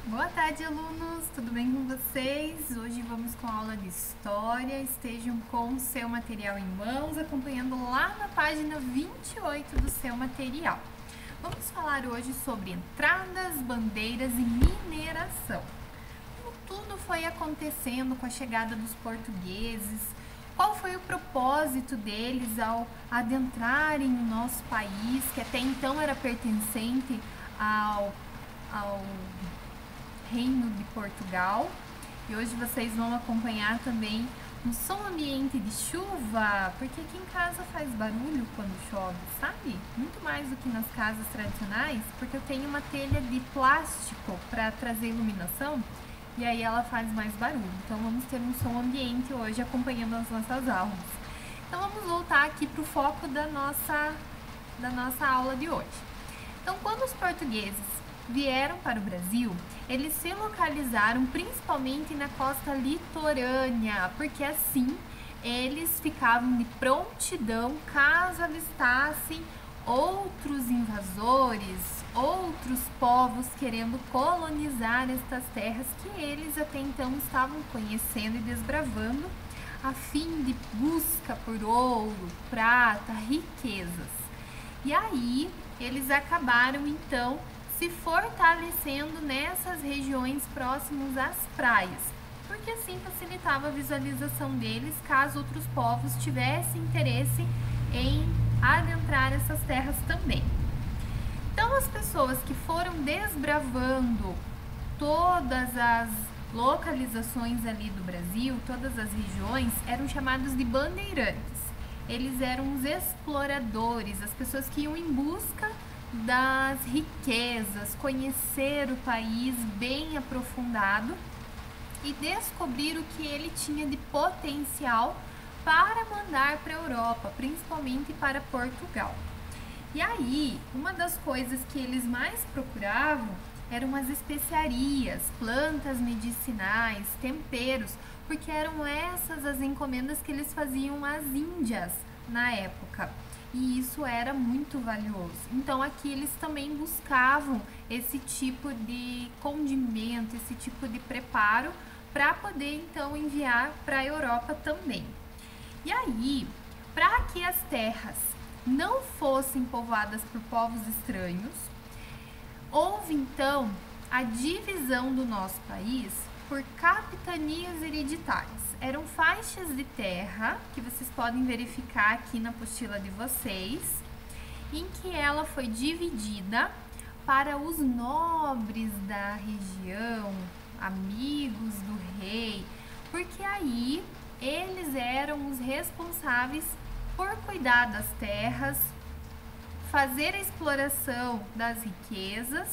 Boa tarde, alunos! Tudo bem com vocês? Hoje vamos com a aula de História. Estejam com o seu material em mãos, acompanhando lá na página 28 do seu material. Vamos falar hoje sobre entradas, bandeiras e mineração. Como tudo foi acontecendo com a chegada dos portugueses, qual foi o propósito deles ao adentrarem o nosso país, que até então era pertencente ao Reino de Portugal. E hoje vocês vão acompanhar também um som ambiente de chuva, porque aqui em casa faz barulho quando chove, sabe? Muito mais do que nas casas tradicionais, porque eu tenho uma telha de plástico para trazer iluminação e aí ela faz mais barulho. Então vamos ter um som ambiente hoje acompanhando as nossas aulas. Então vamos voltar aqui para o foco da nossa aula de hoje. Então, quando os portugueses vieram para o Brasil, eles se localizaram principalmente na costa litorânea, porque assim eles ficavam de prontidão caso avistassem outros invasores, outros povos querendo colonizar estas terras que eles até então estavam conhecendo e desbravando a fim de busca por ouro, prata, riquezas. E aí eles acabaram então se fortalecendo nessas regiões próximas às praias, porque assim facilitava a visualização deles caso outros povos tivessem interesse em adentrar essas terras também. Então as pessoas que foram desbravando todas as localizações ali do Brasil, todas as regiões, eram chamados de bandeirantes. Eles eram os exploradores, as pessoas que iam em busca das riquezas, conhecer o país bem aprofundado e descobrir o que ele tinha de potencial para mandar para a Europa, principalmente para Portugal. E aí, uma das coisas que eles mais procuravam eram as especiarias, plantas medicinais, temperos, porque eram essas as encomendas que eles faziam às Índias na época. E isso era muito valioso. Então aqui eles também buscavam esse tipo de condimento, esse tipo de preparo para poder então enviar para a Europa também. E aí, para que as terras não fossem povoadas por povos estranhos, houve então a divisão do nosso país por capitanias hereditárias. Eram faixas de terra, que vocês podem verificar aqui na apostila de vocês, em que ela foi dividida para os nobres da região, amigos do rei, porque aí eles eram os responsáveis por cuidar das terras, fazer a exploração das riquezas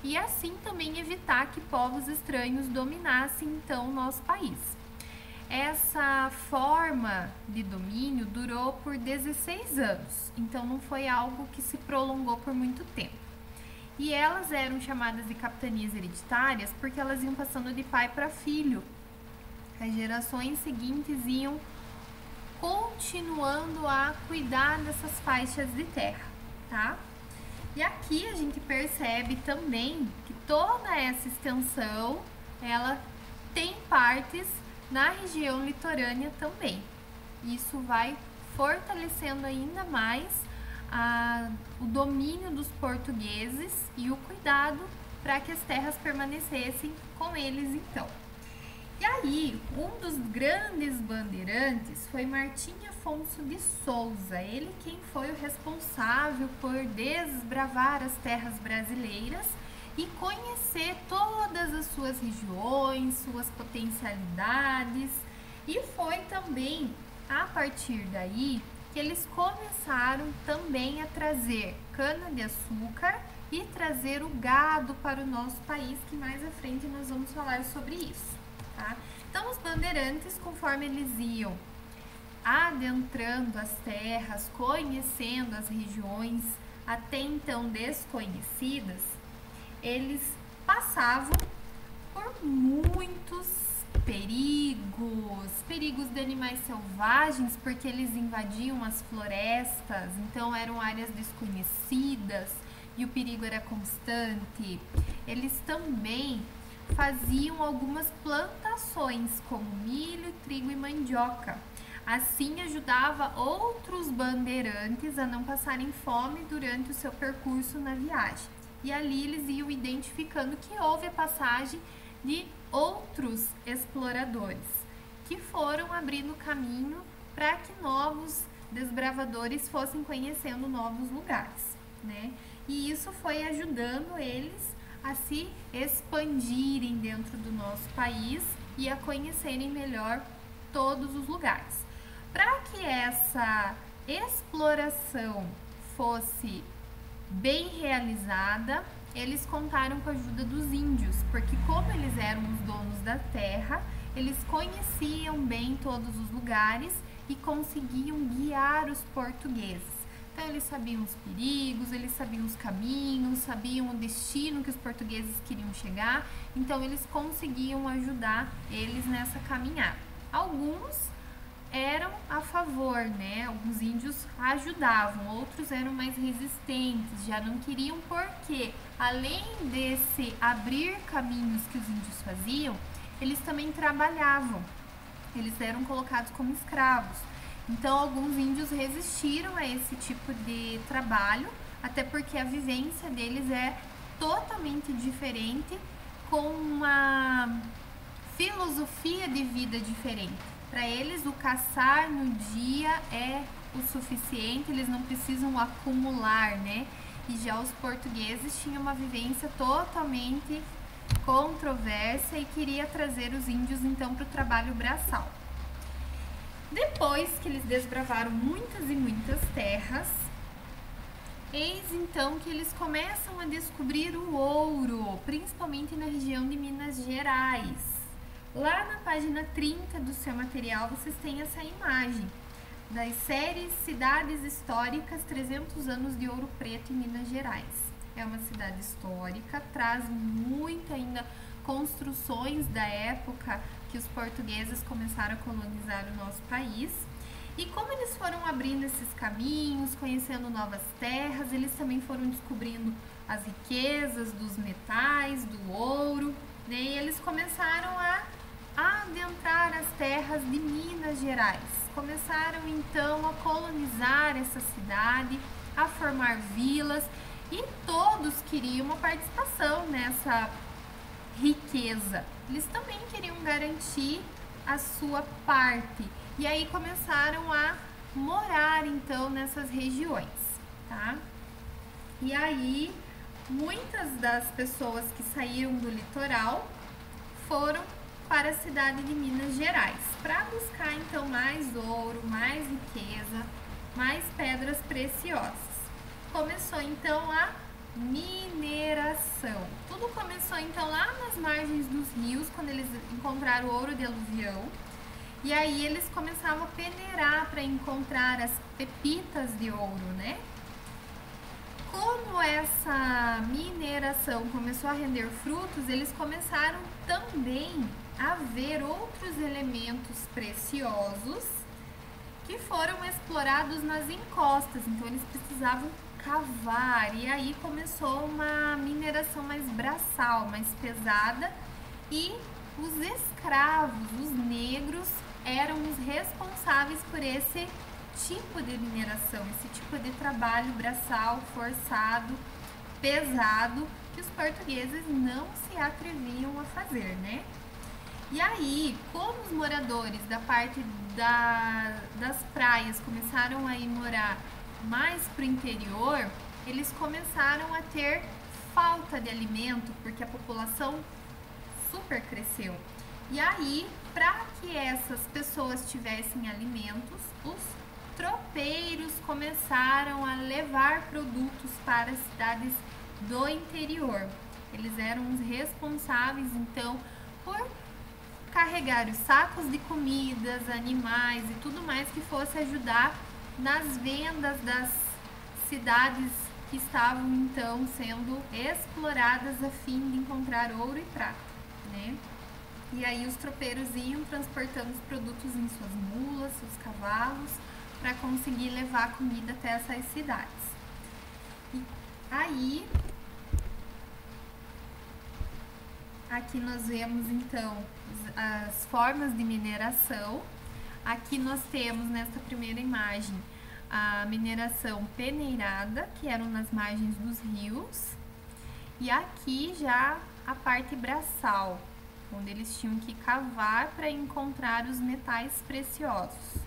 e assim também evitar que povos estranhos dominassem então o nosso país. Essa forma de domínio durou por 16 anos, então não foi algo que se prolongou por muito tempo. E elas eram chamadas de capitanias hereditárias porque elas iam passando de pai para filho. As gerações seguintes iam continuando a cuidar dessas faixas de terra, tá? E aqui a gente percebe também que toda essa extensão, ela tem partes na região litorânea também. Isso vai fortalecendo ainda mais o domínio dos portugueses e o cuidado para que as terras permanecessem com eles então. E aí, um dos grandes bandeirantes foi Martim Afonso de Souza, ele quem foi o responsável por desbravar as terras brasileiras e conhecer todas as suas regiões, suas potencialidades, e foi também a partir daí que eles começaram também a trazer cana-de-açúcar e trazer o gado para o nosso país, que mais à frente nós vamos falar sobre isso. Tá? Então, os bandeirantes, conforme eles iam adentrando as terras, conhecendo as regiões até então desconhecidas, eles passavam por muitos perigos de animais selvagens, porque eles invadiam as florestas, então eram áreas desconhecidas e o perigo era constante. Eles também faziam algumas plantações, como milho, trigo e mandioca. Assim ajudava outros bandeirantes a não passarem fome durante o seu percurso na viagem. E ali eles iam identificando que houve a passagem de outros exploradores, que foram abrindo caminho para que novos desbravadores fossem conhecendo novos lugares, né? E isso foi ajudando eles a se expandirem dentro do nosso país e a conhecerem melhor todos os lugares. Para que essa exploração fosse bem realizada, eles contaram com a ajuda dos índios, porque como eles eram os donos da terra, eles conheciam bem todos os lugares e conseguiam guiar os portugueses. Então eles sabiam os perigos, eles sabiam os caminhos, sabiam o destino que os portugueses queriam chegar, então eles conseguiam ajudar eles nessa caminhada. Alguns eram a favor, né? Alguns índios ajudavam, outros eram mais resistentes, já não queriam, porque além desse abrir caminhos que os índios faziam, eles também trabalhavam, eles eram colocados como escravos. Então alguns índios resistiram a esse tipo de trabalho, até porque a vivência deles é totalmente diferente, com uma filosofia de vida diferente. Para eles, o caçar no dia é o suficiente, eles não precisam acumular, né? E já os portugueses tinham uma vivência totalmente controversa e queria trazer os índios então para o trabalho braçal. Depois que eles desbravaram muitas e muitas terras, eis então que eles começam a descobrir o ouro, principalmente na região de Minas Gerais. Lá na página 30 do seu material, vocês têm essa imagem das séries Cidades Históricas 300 anos de Ouro Preto em Minas Gerais. É uma cidade histórica, traz muito ainda construções da época que os portugueses começaram a colonizar o nosso país. E como eles foram abrindo esses caminhos, conhecendo novas terras, eles também foram descobrindo as riquezas dos metais, do ouro, né? E eles começaram a adentrar as terras de Minas Gerais. Começaram então a colonizar essa cidade, a formar vilas, e todos queriam uma participação nessa riqueza. Eles também queriam garantir a sua parte. E aí começaram a morar então nessas regiões, tá? E aí muitas das pessoas que saíram do litoral foram para a cidade de Minas Gerais, para buscar então mais ouro, mais riqueza, mais pedras preciosas. Começou então a mineração. Tudo começou então lá nas margens dos rios, quando eles encontraram o ouro de aluvião. E aí eles começavam a peneirar para encontrar as pepitas de ouro, né? Como essa mineração começou a render frutos, eles começaram também a ver outros elementos preciosos que foram explorados nas encostas. Então eles precisavam cavar, e aí começou uma mineração mais braçal, mais pesada, e os escravos, os negros, eram os responsáveis por esse tipo de mineração, esse tipo de trabalho braçal, forçado, pesado, que os portugueses não se atreviam a fazer, né? E aí, como os moradores da parte das praias começaram a ir morar mais para o interior, eles começaram a ter falta de alimento, porque a população super cresceu. E aí, para que essas pessoas tivessem alimentos, os tropeiros começaram a levar produtos para as cidades do interior. Eles eram os responsáveis, então, por carregar os sacos de comidas, animais e tudo mais que fosse ajudar nas vendas das cidades que estavam então sendo exploradas a fim de encontrar ouro e prata, né? E aí os tropeiros iam transportando os produtos em suas mulas, seus cavalos, para conseguir levar comida até essas cidades. E aí Aqui nós vemos então as formas de mineração. Aqui nós temos nesta primeira imagem a mineração peneirada, que eram nas margens dos rios, e aqui já a parte braçal, onde eles tinham que cavar para encontrar os metais preciosos.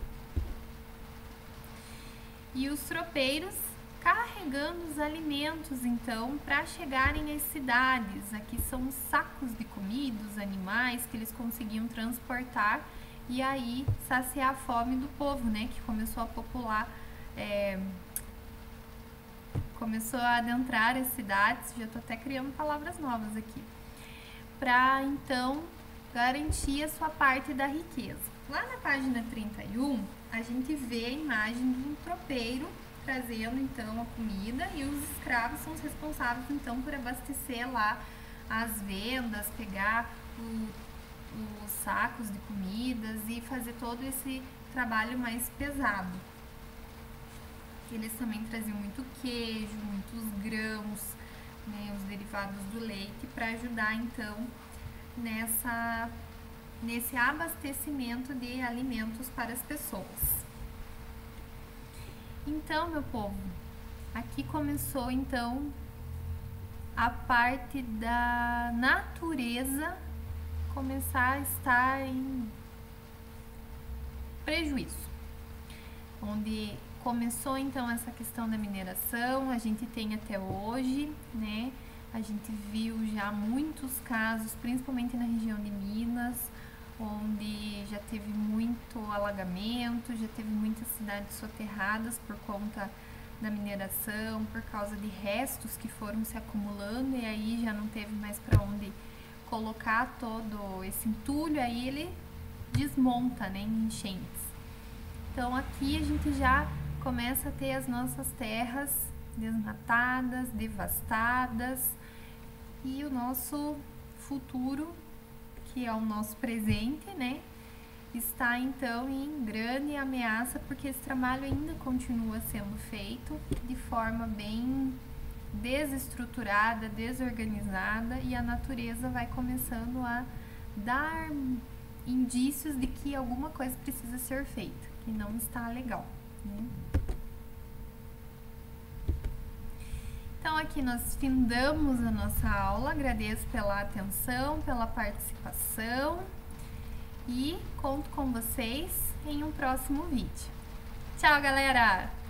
E os tropeiros carregando os alimentos, então, para chegarem às cidades. Aqui são os sacos de comida, os animais que eles conseguiam transportar e aí saciar a fome do povo, né? Que começou a popular, começou a adentrar as cidades. Já estou até criando palavras novas aqui. Para, então, garantir a sua parte da riqueza. Lá na página 31, a gente vê a imagem de um tropeiro trazendo então a comida e os escravos são os responsáveis então por abastecer lá as vendas, pegar os sacos de comidas e fazer todo esse trabalho mais pesado. Eles também traziam muito queijo, muitos grãos, né, os derivados do leite para ajudar então nesse abastecimento de alimentos para as pessoas. Então, meu povo, aqui começou então a parte da natureza começar a estar em prejuízo, onde começou então essa questão da mineração, a gente tem até hoje, né? A gente viu já muitos casos, principalmente na região de Minas, onde já teve muito alagamento, já teve muitas cidades soterradas por conta da mineração, por causa de restos que foram se acumulando e aí já não teve mais para onde colocar todo esse entulho, aí ele desmonta, né, em enchentes. Então aqui a gente já começa a ter as nossas terras desmatadas, devastadas e o nosso futuro, que é o nosso presente, né, está então em grande ameaça, porque esse trabalho ainda continua sendo feito de forma bem desestruturada, desorganizada, e a natureza vai começando a dar indícios de que alguma coisa precisa ser feita, que não está legal, né? Então aqui nós findamos a nossa aula, agradeço pela atenção, pela participação e conto com vocês em um próximo vídeo. Tchau, galera!